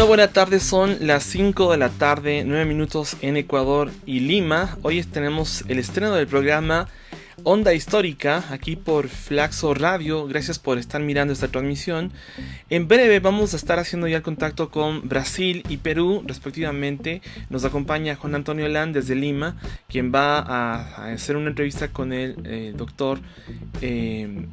Hola, buenas tardes, son las 5 de la tarde, 9 minutos en Ecuador y Lima. Hoy tenemos el estreno del programa Onda Histórica, aquí por Flaxo Radio. Gracias por estar mirando esta transmisión. En breve vamos a estar haciendo ya el contacto con Brasil y Perú, respectivamente. Nos acompaña Juan Antonio Lan desde Lima, quien va a hacer una entrevista con el doctor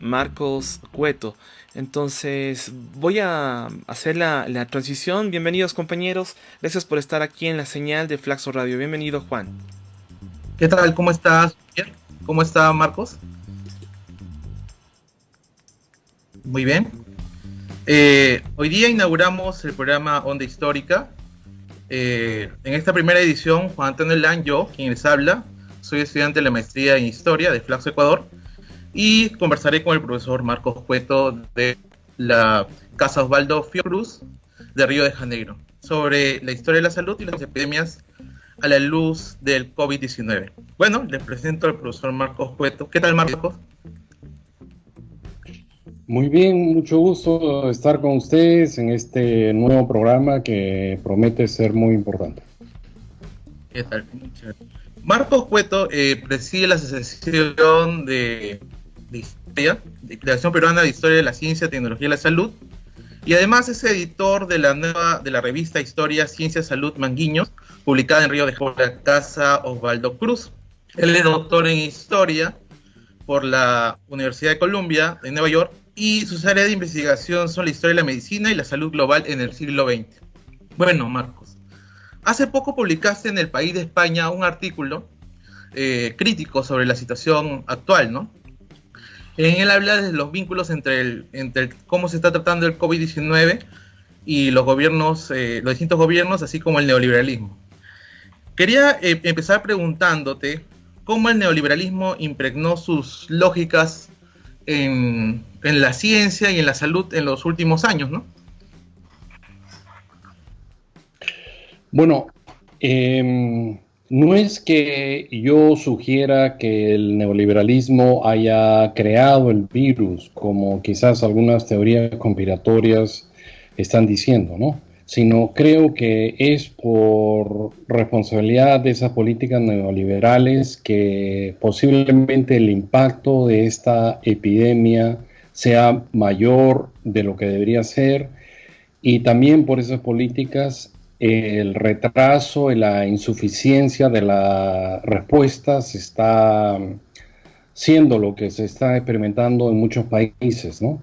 Marcos Cueto. Entonces voy a hacer la transición. Bienvenidos, compañeros. Gracias por estar aquí en la señal de Flaxo Radio. Bienvenido, Juan. ¿Qué tal? ¿Cómo estás? ¿Cómo está Marcos? Muy bien. Hoy día inauguramos el programa Onda Histórica. En esta primera edición, Juan Antonio Lan, yo, quien les habla, soy estudiante de la maestría en Historia de Flaxo, Ecuador, y conversaré con el profesor Marcos Cueto de la Casa Osvaldo Fiocruz de Río de Janeiro sobre la historia de la salud y las epidemias a la luz del COVID-19. Bueno, les presento al profesor Marcos Cueto. ¿Qué tal, Marcos? Muy bien, mucho gusto estar con ustedes en este nuevo programa que promete ser muy importante. ¿Qué tal? Marcos Cueto preside la Asociación de Historia, de la Asociación Peruana de Historia de la Ciencia, Tecnología y la Salud, y además es editor de la revista Historia, Ciencia, Salud, Manguinhos, publicada en Río de Janeiro, la Casa Osvaldo Cruz. Él es doctor en Historia por la Universidad de Columbia de Nueva York, y sus áreas de investigación son la historia de la medicina y la salud global en el siglo XX. Bueno, Marcos, hace poco publicaste en El País de España un artículo crítico sobre la situación actual, ¿no? En él habla de los vínculos entre cómo se está tratando el COVID-19 y los gobiernos, los distintos gobiernos, así como el neoliberalismo. Quería empezar preguntándote cómo el neoliberalismo impregnó sus lógicas en la ciencia y en la salud en los últimos años, ¿no? Bueno, no es que yo sugiera que el neoliberalismo haya creado el virus, como quizás algunas teorías conspiratorias están diciendo, ¿no? Sino creo que es por responsabilidad de esas políticas neoliberales que posiblemente el impacto de esta epidemia sea mayor de lo que debería ser, y también por esas políticas el retraso y la insuficiencia de la respuesta se está siendo lo que se está experimentando en muchos países, ¿no?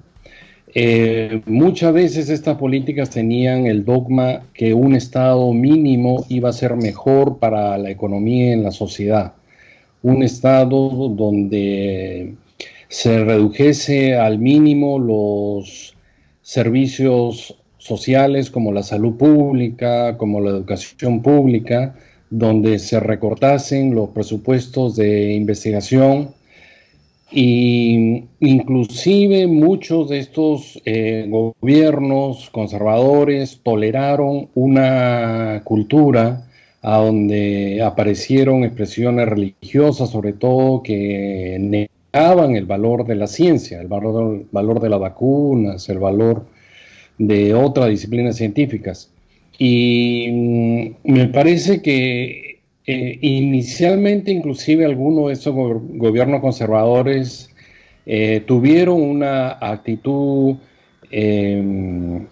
Muchas veces estas políticas tenían el dogma que un estado mínimo iba a ser mejor para la economía en la sociedad. Un estado donde se redujese al mínimo los servicios sociales como la salud pública, como la educación pública, donde se recortasen los presupuestos de investigación, y inclusive muchos de estos gobiernos conservadores toleraron una cultura a donde aparecieron expresiones religiosas, sobre todo, que negaban el valor de la ciencia, el valor de las vacunas, el valor de otras disciplinas científicas. Y me parece que inicialmente inclusive algunos de esos gobiernos conservadores tuvieron una actitud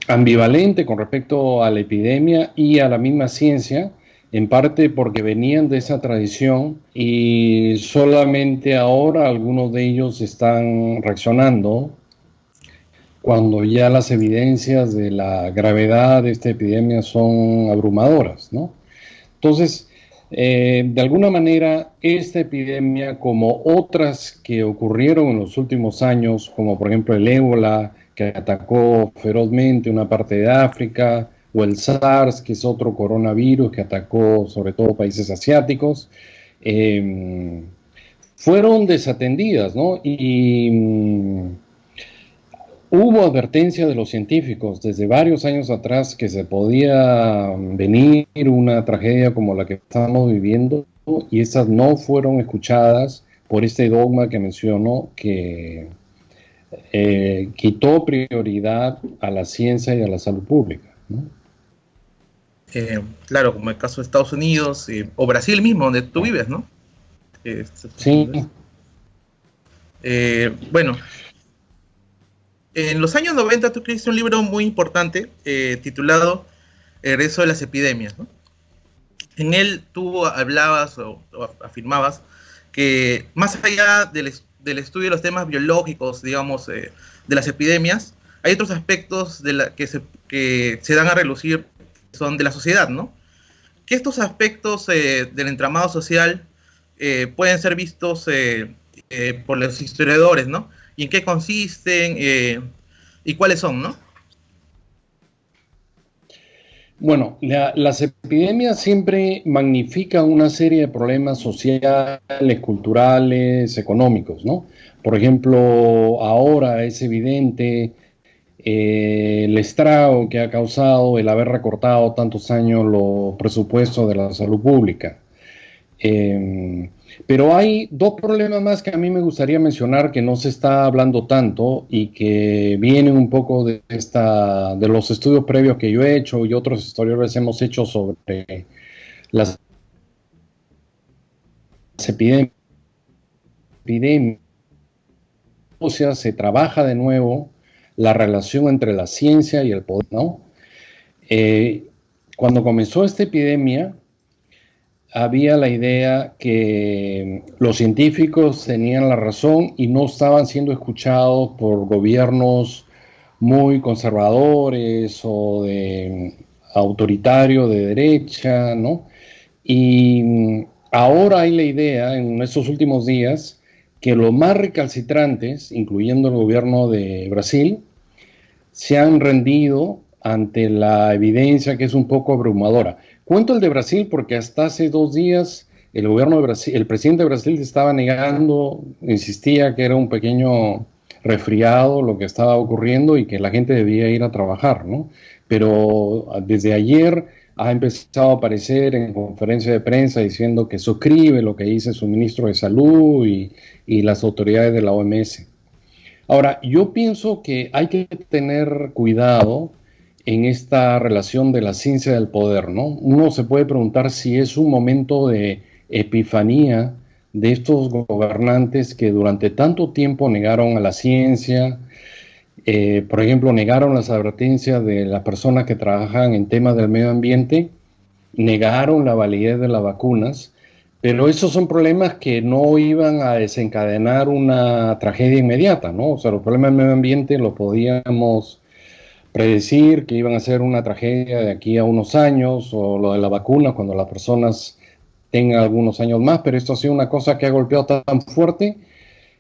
ambivalente con respecto a la epidemia y a la misma ciencia, en parte porque venían de esa tradición, y solamente ahora algunos de ellos están reaccionando cuando ya las evidencias de la gravedad de esta epidemia son abrumadoras, ¿no? Entonces, de alguna manera, esta epidemia, como otras que ocurrieron en los últimos años, como por ejemplo el ébola, que atacó ferozmente una parte de África, o el SARS, que es otro coronavirus que atacó sobre todo países asiáticos, fueron desatendidas, ¿no? Hubo advertencia de los científicos desde varios años atrás que se podía venir una tragedia como la que estamos viviendo, y esas no fueron escuchadas por este dogma que mencionó, que quitó prioridad a la ciencia y a la salud pública, ¿no? Claro, como el caso de Estados Unidos o Brasil mismo, donde tú vives, ¿no? Sí. Bueno, en los años 90 tú escribiste un libro muy importante titulado El regreso de las epidemias, ¿no? En él tú hablabas o afirmabas que más allá del estudio de los temas biológicos, digamos, de las epidemias, hay otros aspectos que se dan a relucir, que son de la sociedad, ¿no? Que estos aspectos del entramado social pueden ser vistos por los historiadores, ¿no? Y en qué consisten y cuáles son, ¿no? Bueno, las epidemias siempre magnifican una serie de problemas sociales, culturales, económicos, ¿no? Por ejemplo, ahora es evidente el estrago que ha causado el haber recortado tantos años los presupuestos de la salud pública. Pero hay dos problemas más que a mí me gustaría mencionar que no se está hablando tanto y que vienen un poco de los estudios previos que yo he hecho y otros historiadores hemos hecho sobre las epidemias. O sea, se trabaja de nuevo la relación entre la ciencia y el poder, ¿no? Cuando comenzó esta epidemia, había la idea que los científicos tenían la razón y no estaban siendo escuchados por gobiernos muy conservadores o autoritarios de derecha, ¿no? Y ahora hay la idea, en estos últimos días, que los más recalcitrantes, incluyendo el gobierno de Brasil, se han rendido ante la evidencia que es un poco abrumadora. Cuento el de Brasil porque hasta hace 2 días el gobierno de Brasil, el presidente de Brasil estaba negando, insistía que era un pequeño resfriado lo que estaba ocurriendo y que la gente debía ir a trabajar, ¿no? Pero desde ayer ha empezado a aparecer en conferencia de prensa diciendo que suscribe lo que dice su ministro de Salud y las autoridades de la OMS. Ahora, yo pienso que hay que tener cuidado en esta relación de la ciencia y del poder, ¿no? Uno se puede preguntar si es un momento de epifanía de estos gobernantes que durante tanto tiempo negaron a la ciencia, por ejemplo, negaron las advertencias de las personas que trabajan en temas del medio ambiente, negaron la validez de las vacunas, pero esos son problemas que no iban a desencadenar una tragedia inmediata, ¿no? O sea, los problemas del medio ambiente los podíamos predecir que iban a ser una tragedia de aquí a unos años, o lo de la vacuna cuando las personas tengan algunos años más, pero esto ha sido una cosa que ha golpeado tan fuerte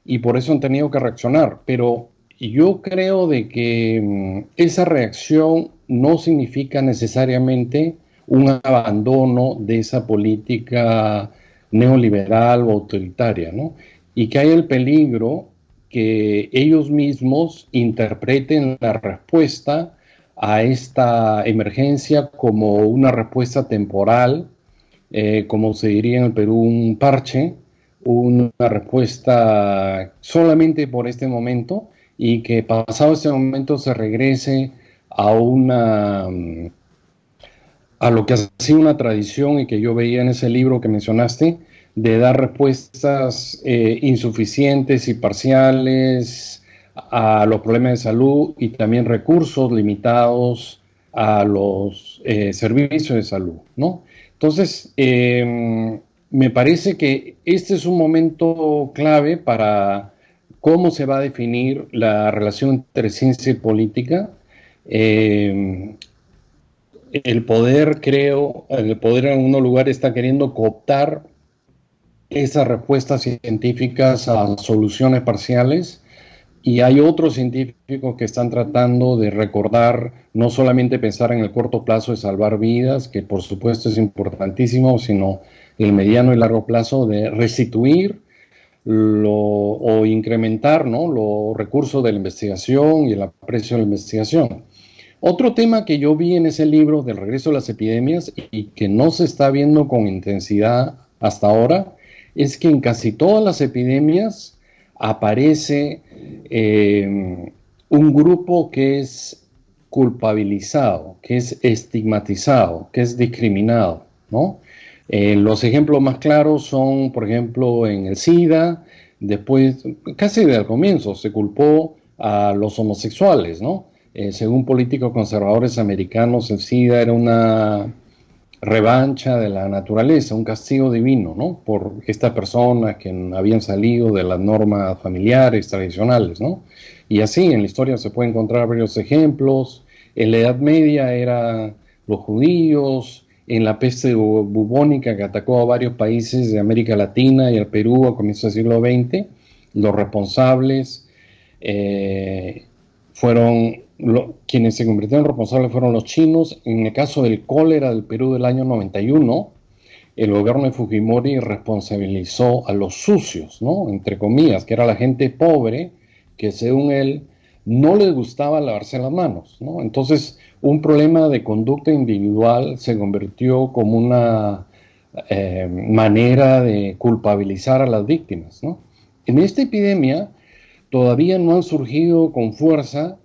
y por eso han tenido que reaccionar. Pero yo creo de que esa reacción no significa necesariamente un abandono de esa política neoliberal o autoritaria, ¿no? Y que hay el peligro que ellos mismos interpreten la respuesta a esta emergencia como una respuesta temporal, como se diría en el Perú, un parche, una respuesta solamente por este momento y que pasado este momento se regrese a lo que ha sido una tradición y que yo veía en ese libro que mencionaste, de dar respuestas insuficientes y parciales a los problemas de salud y también recursos limitados a los servicios de salud, ¿no? Entonces, me parece que este es un momento clave para cómo se va a definir la relación entre ciencia y política. El poder, creo, el poder en algunos lugares está queriendo cooptar esas respuestas científicas a soluciones parciales y hay otros científicos que están tratando de recordar, no solamente pensar en el corto plazo de salvar vidas, que por supuesto es importantísimo, sino el mediano y largo plazo de restituir o incrementar, ¿no?, los recursos de la investigación y el aprecio de la investigación. Otro tema que yo vi en ese libro del regreso de las epidemias y que no se está viendo con intensidad hasta ahora es que en casi todas las epidemias aparece un grupo que es culpabilizado, que es estigmatizado, que es discriminado, ¿no? Los ejemplos más claros son, por ejemplo, en el SIDA. Después, casi desde el comienzo, se culpó a los homosexuales, ¿no? Según políticos conservadores americanos, el SIDA era una revancha de la naturaleza, un castigo divino, ¿no? Por estas personas que habían salido de las normas familiares tradicionales, ¿no? Y así en la historia se pueden encontrar varios ejemplos. En la Edad Media eran los judíos, en la peste bubónica que atacó a varios países de América Latina y al Perú a comienzos del siglo XX, los responsables quienes se convirtieron en responsables fueron los chinos. En el caso del cólera del Perú del año 91, el gobierno de Fujimori responsabilizó a los sucios, ¿no? Entre comillas, que era la gente pobre que según él no les gustaba lavarse las manos, ¿no? Entonces, un problema de conducta individual se convirtió como una manera de culpabilizar a las víctimas, ¿no? En esta epidemia todavía no han surgido con fuerza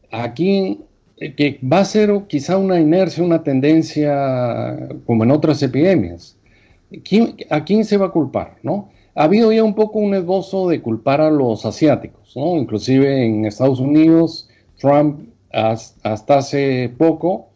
aquí, que va a ser quizá una inercia, una tendencia como en otras epidemias. ¿A quién se va a culpar, no? Ha habido ya un poco un esbozo de culpar a los asiáticos, ¿no? Inclusive en Estados Unidos, Trump hasta hace poco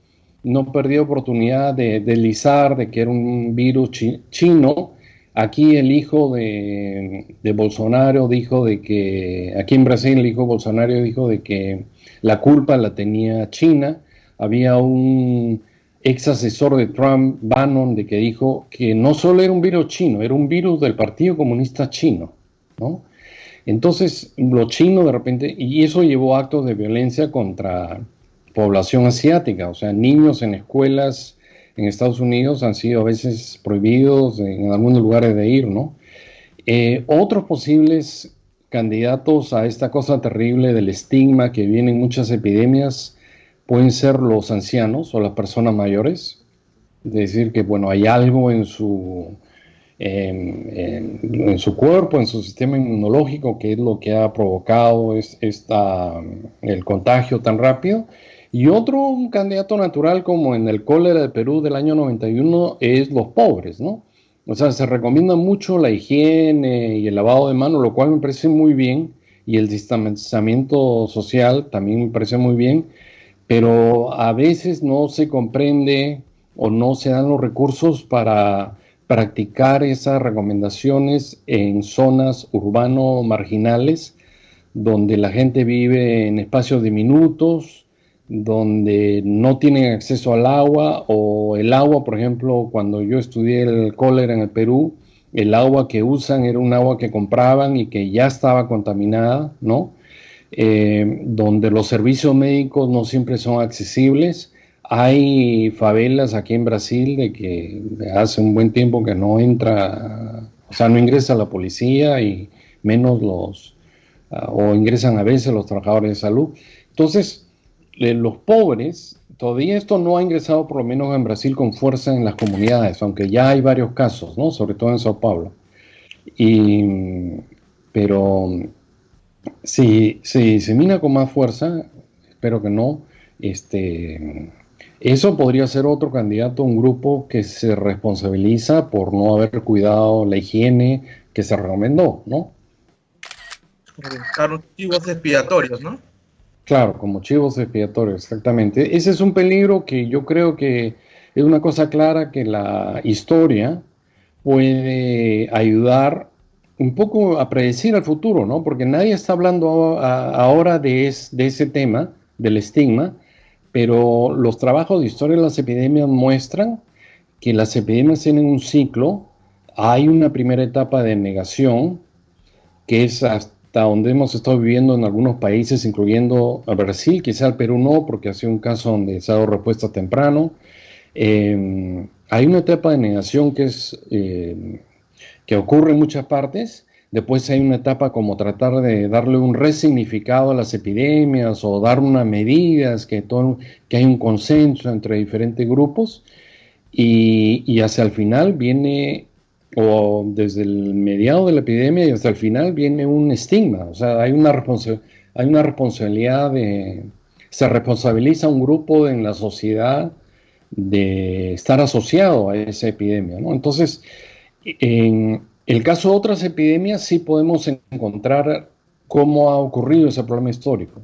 no perdió oportunidad de deslizar de que era un virus chino. Aquí el hijo de Bolsonaro dijo de que, aquí en Brasil el hijo de Bolsonaro dijo de que la culpa la tenía China. Había un ex asesor de Trump, Bannon, de que dijo que no solo era un virus chino, era un virus del Partido Comunista Chino, ¿no? Entonces, los chinos de repente, y eso llevó a actos de violencia contra población asiática, o sea, niños en escuelas en Estados Unidos han sido a veces prohibidos en algunos lugares de ir, ¿no? Otros posibles candidatos a esta cosa terrible del estigma que viene en muchas epidemias pueden ser los ancianos o las personas mayores. Es decir, que bueno, hay algo en su cuerpo, en su sistema inmunológico, que es lo que ha provocado el contagio tan rápido. Y un candidato natural, como en el cólera de Perú del año 91, es los pobres, ¿no? O sea, se recomienda mucho la higiene y el lavado de manos, lo cual me parece muy bien, y el distanciamiento social también me parece muy bien, pero a veces no se comprende o no se dan los recursos para practicar esas recomendaciones en zonas urbano marginales, donde la gente vive en espacios diminutos, donde no tienen acceso al agua, o el agua, por ejemplo, cuando yo estudié el cólera en el Perú, el agua que usan era un agua que compraban y que ya estaba contaminada, ¿no? Donde los servicios médicos no siempre son accesibles. Hay favelas aquí en Brasil de que hace un buen tiempo que no entra, o sea, no ingresa la policía y menos o ingresan a veces los trabajadores de salud. Entonces, los pobres, todavía esto no ha ingresado por lo menos en Brasil con fuerza en las comunidades, aunque ya hay varios casos, ¿no? Sobre todo en Sao Paulo. Pero si se disemina con más fuerza, espero que no, eso podría ser otro candidato, un grupo que se responsabiliza por no haber cuidado la higiene que se recomendó, ¿no? Claro, chivos expiatorios, ¿no? Claro, como chivos expiatorios, exactamente. Ese es un peligro que yo creo que es una cosa clara, que la historia puede ayudar un poco a predecir el futuro, ¿no? Porque nadie está hablando ahora de ese tema, del estigma, pero los trabajos de historia de las epidemias muestran que las epidemias tienen un ciclo. Hay una primera etapa de negación, que es hasta donde hemos estado viviendo en algunos países, incluyendo a Brasil, quizá el Perú no, porque ha sido un caso donde se ha dado respuesta temprano. Hay una etapa de negación que ocurre en muchas partes. Después hay una etapa como tratar de darle un resignificado a las epidemias o dar unas medidas, que hay un consenso entre diferentes grupos. Y hacia el final viene, o desde el mediado de la epidemia y hasta el final, viene un estigma. O sea, hay una responsabilidad se responsabiliza a un grupo en la sociedad de estar asociado a esa epidemia, ¿no? Entonces, en el caso de otras epidemias sí podemos encontrar cómo ha ocurrido ese problema histórico.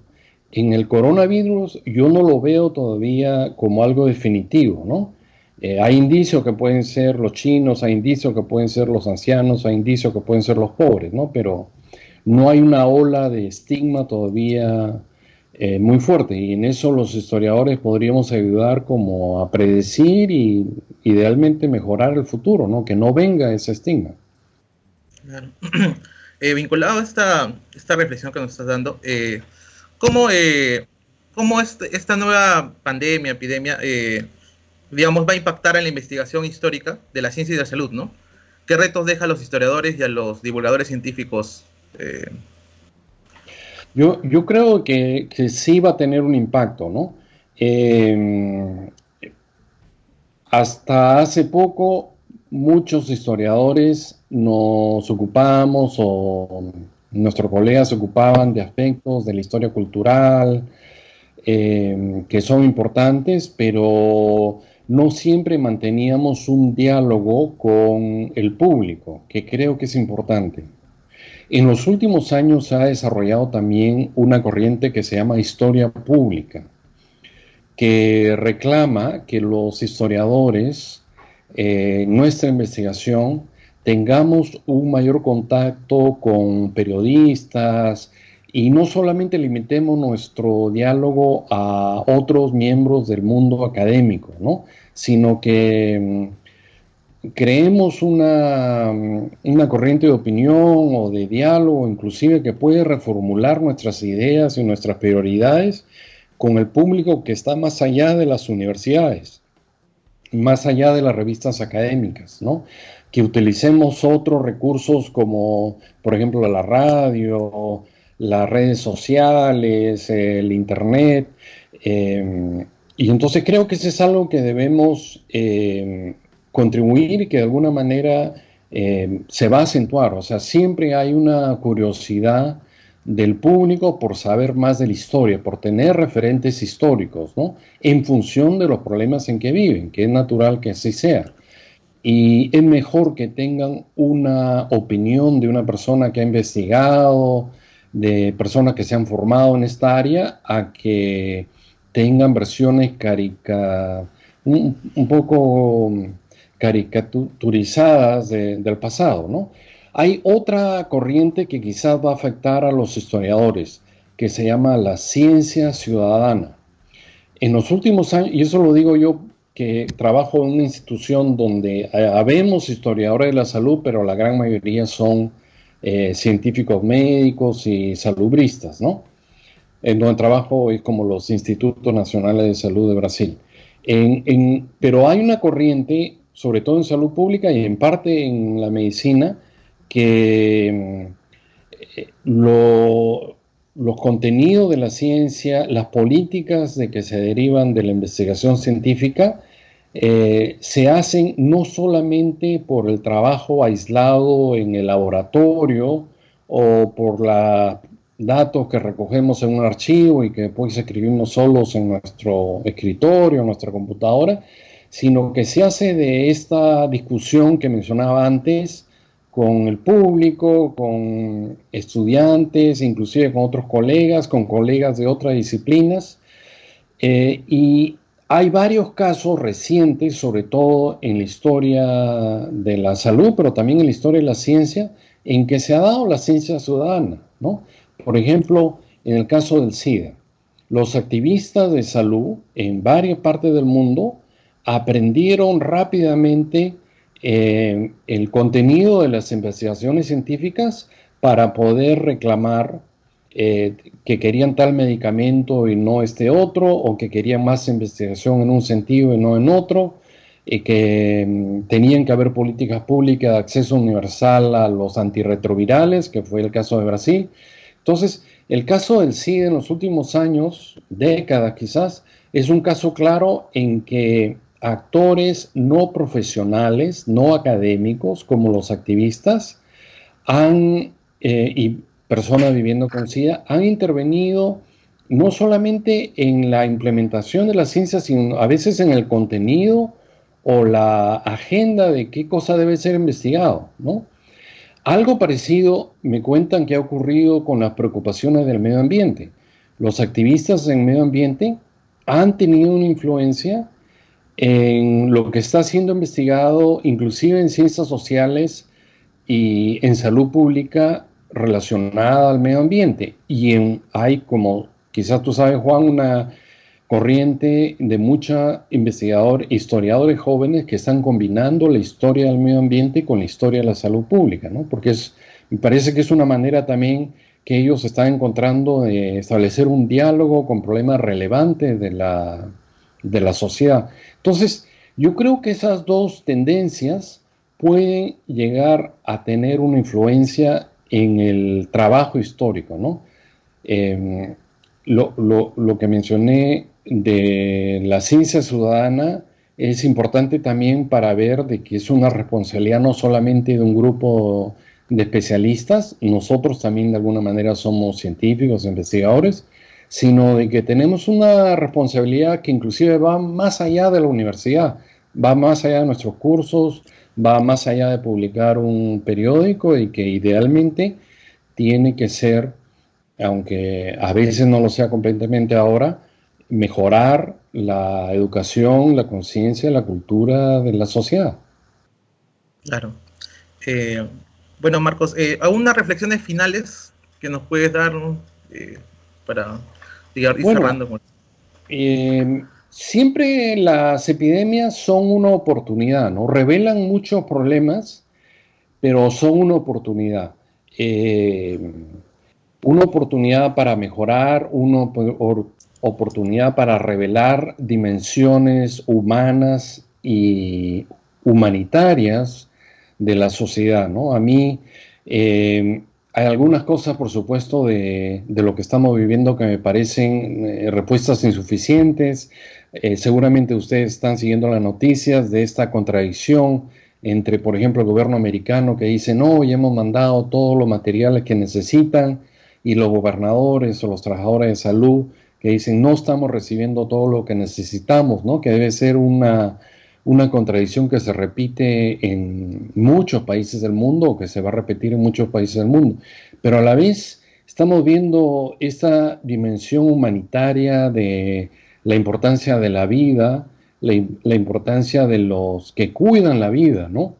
En el coronavirus yo no lo veo todavía como algo definitivo, ¿no? Hay indicios que pueden ser los chinos, hay indicios que pueden ser los ancianos, hay indicios que pueden ser los pobres, ¿no? Pero no hay una ola de estigma todavía muy fuerte, y en eso los historiadores podríamos ayudar como a predecir y idealmente mejorar el futuro, ¿no? Que no venga ese estigma. Claro. Vinculado a esta reflexión que nos estás dando, ¿cómo esta nueva pandemia, epidemia, digamos, va a impactar en la investigación histórica de la ciencia y de la salud, ¿no? ¿Qué retos deja a los historiadores y a los divulgadores científicos? Yo creo que sí va a tener un impacto, ¿no? Hasta hace poco muchos historiadores nos ocupábamos, o nuestros colegas se ocupaban de aspectos de la historia cultural que son importantes, pero no siempre manteníamos un diálogo con el público, que creo que es importante. En los últimos años se ha desarrollado también una corriente que se llama historia pública, que reclama que los historiadores, en nuestra investigación, tengamos un mayor contacto con periodistas y no solamente limitemos nuestro diálogo a otros miembros del mundo académico, ¿no? Sino que creemos una corriente de opinión o de diálogo, inclusive, que puede reformular nuestras ideas y nuestras prioridades con el público que está más allá de las universidades, más allá de las revistas académicas, ¿no? Que utilicemos otros recursos como, por ejemplo, la radio, las redes sociales, el internet, y entonces creo que eso es algo que debemos contribuir y que de alguna manera se va a acentuar. O sea, siempre hay una curiosidad del público por saber más de la historia, por tener referentes históricos, ¿no? En función de los problemas en que viven, que es natural que así sea. Y es mejor que tengan una opinión de una persona que ha investigado, de personas que se han formado en esta área, a que tengan versiones un poco caricaturizadas del pasado, ¿no? Hay otra corriente que quizás va a afectar a los historiadores, que se llama la ciencia ciudadana. En los últimos años, y eso lo digo yo, que trabajo en una institución donde habemos historiadores de la salud, pero la gran mayoría son científicos médicos y salubristas, ¿no? En donde trabajo es como los Institutos Nacionales de Salud de Brasil. Pero hay una corriente, sobre todo en salud pública y en parte en la medicina, que los contenidos de la ciencia, las políticas de que se derivan de la investigación científica, se hacen no solamente por el trabajo aislado en el laboratorio o por los datos que recogemos en un archivo y que después escribimos solos en nuestro escritorio, en nuestra computadora, sino que se hace de esta discusión que mencionaba antes con el público, con estudiantes, inclusive con otros colegas, con colegas de otras disciplinas, y hay varios casos recientes, sobre todo en la historia de la salud, pero también en la historia de la ciencia, en que se ha dado la ciencia ciudadana, ¿no? Por ejemplo, en el caso del SIDA, los activistas de salud en varias partes del mundo aprendieron rápidamente el contenido de las investigaciones científicas para poder reclamar que querían tal medicamento y no este otro, o que querían más investigación en un sentido y no en otro, y que tenían que haber políticas públicas de acceso universal a los antirretrovirales, que fue el caso de Brasil. Entonces, el caso del SIDA en los últimos años, décadas quizás, es un caso claro en que actores no profesionales, no académicos, como los activistas, y personas viviendo con SIDA, han intervenido no solamente en la implementación de la ciencia, sino a veces en el contenido o la agenda de qué cosa debe ser investigado, ¿no? Algo parecido me cuentan que ha ocurrido con las preocupaciones del medio ambiente. Los activistas en medio ambiente han tenido una influencia en lo que está siendo investigado, inclusive en ciencias sociales y en salud pública relacionada al medio ambiente. Hay, como quizás tú sabes, Juan, una corriente de muchos historiadores jóvenes que están combinando la historia del medio ambiente con la historia de la salud pública, ¿no? Porque me parece que es una manera también que ellos están encontrando de establecer un diálogo con problemas relevantes de la sociedad. Entonces, yo creo que esas dos tendencias pueden llegar a tener una influencia en el trabajo histórico, ¿no? Lo que mencioné de la ciencia ciudadana es importante también para ver de que es una responsabilidad no solamente de un grupo de especialistas, nosotros también de alguna manera somos científicos, investigadores, sino de que tenemos una responsabilidad que inclusive va más allá de la universidad, va más allá de nuestros cursos, va más allá de publicar un periódico y que idealmente tiene que ser, aunque a veces no lo sea completamente ahora, mejorar la educación, la conciencia, la cultura de la sociedad. Claro. Bueno, Marcos, ¿algunas reflexiones finales que nos puedes dar, ¿no? Para ir cerrando con... Siempre las epidemias son una oportunidad, ¿no? Revelan muchos problemas, pero son una oportunidad. Una oportunidad para mejorar, una oportunidad para revelar dimensiones humanas y humanitarias de la sociedad, ¿no? A mí hay algunas cosas, por supuesto, de lo que estamos viviendo que me parecen respuestas insuficientes. Seguramente ustedes están siguiendo las noticias de esta contradicción entre, por ejemplo, el gobierno americano que dice, no, ya hemos mandado todos los materiales que necesitan, y los gobernadores o los trabajadores de salud que dicen, no estamos recibiendo todo lo que necesitamos, ¿no? Que debe ser una contradicción que se repite en muchos países del mundo o que se va a repetir en muchos países del mundo. Pero a la vez estamos viendo esta dimensión humanitaria de la importancia de la vida, la importancia de los que cuidan la vida, ¿no?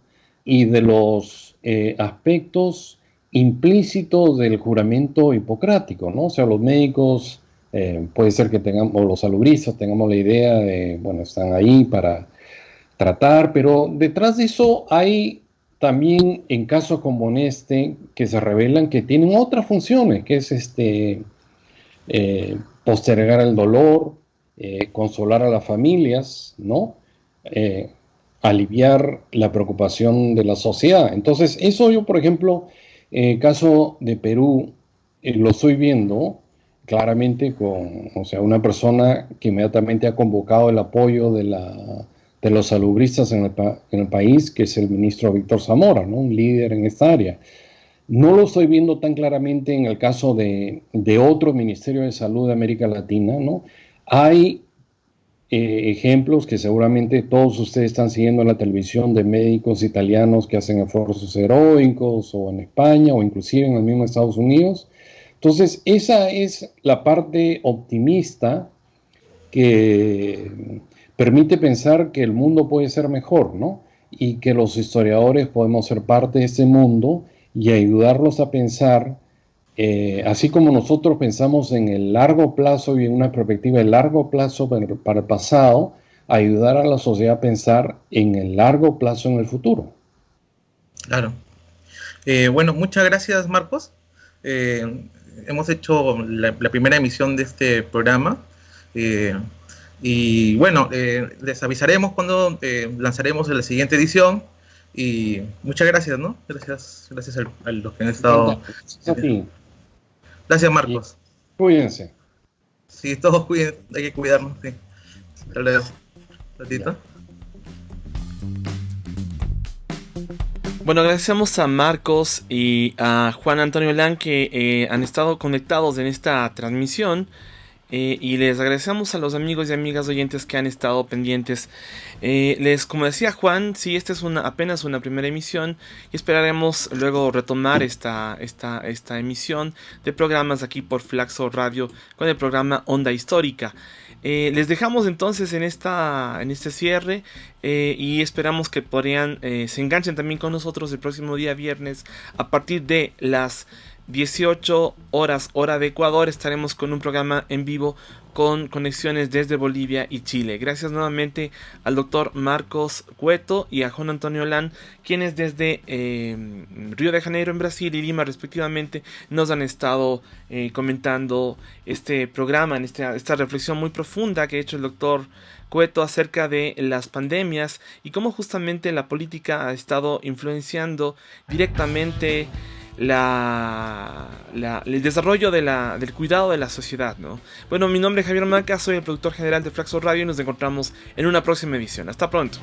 Y de los aspectos implícitos del juramento hipocrático, ¿no? O sea, los médicos, puede ser que tengamos, o los salubristas, tengamos la idea de, bueno, están ahí para tratar, pero detrás de eso hay también, en casos como este, que se revelan que tienen otras funciones, que es postergar el dolor, consolar a las familias, ¿no? Aliviar la preocupación de la sociedad. Entonces, eso yo, por ejemplo, caso de Perú, lo estoy viendo claramente con, o sea, una persona que inmediatamente ha convocado el apoyo de los salubristas en el país, que es el ministro Víctor Zamora, ¿no? Un líder en esta área. No lo estoy viendo tan claramente en el caso de otro Ministerio de Salud de América Latina, ¿no? Hay ejemplos que seguramente todos ustedes están siguiendo en la televisión de médicos italianos que hacen esfuerzos heroicos, o en España, o inclusive en el mismo Estados Unidos. Entonces, esa es la parte optimista que permite pensar que el mundo puede ser mejor, ¿no? Y que los historiadores podemos ser parte de ese mundo y ayudarlos a pensar, así como nosotros pensamos en el largo plazo y en una perspectiva de largo plazo para el pasado, ayudar a la sociedad a pensar en el largo plazo en el futuro. Claro. Bueno, muchas gracias, Marcos. Hemos hecho la primera emisión de este programa. Y bueno, les avisaremos cuando lanzaremos la siguiente edición. Y muchas gracias, ¿no? Gracias a los que han estado. Gracias, Marcos. Cuídense. Sí, todos cuiden, hay que cuidarnos. Sí. Hasta luego. Ratito. Bueno, agradecemos a Marcos y a Juan Antonio Lang que han estado conectados en esta transmisión. y les agradecemos a los amigos y amigas oyentes que han estado pendientes. Como decía Juan, sí, esta es apenas una primera emisión y esperaremos luego retomar esta emisión de programas aquí por Flaxo Radio con el programa Onda Histórica. Les dejamos entonces en este cierre y esperamos que se enganchen también con nosotros el próximo día viernes a partir de las 18 horas hora de Ecuador. Estaremos con un programa en vivo con conexiones desde Bolivia y Chile. Gracias nuevamente al doctor Marcos Cueto y a Juan Antonio Lan, quienes desde Río de Janeiro en Brasil y Lima respectivamente nos han estado comentando este programa, esta reflexión muy profunda que ha hecho el doctor Cueto acerca de las pandemias y cómo justamente la política ha estado influenciando directamente el desarrollo del cuidado de la sociedad, ¿no? Bueno, mi nombre es Javier Maca, soy el productor general de Flaxo Radio y nos encontramos en una próxima edición. Hasta pronto.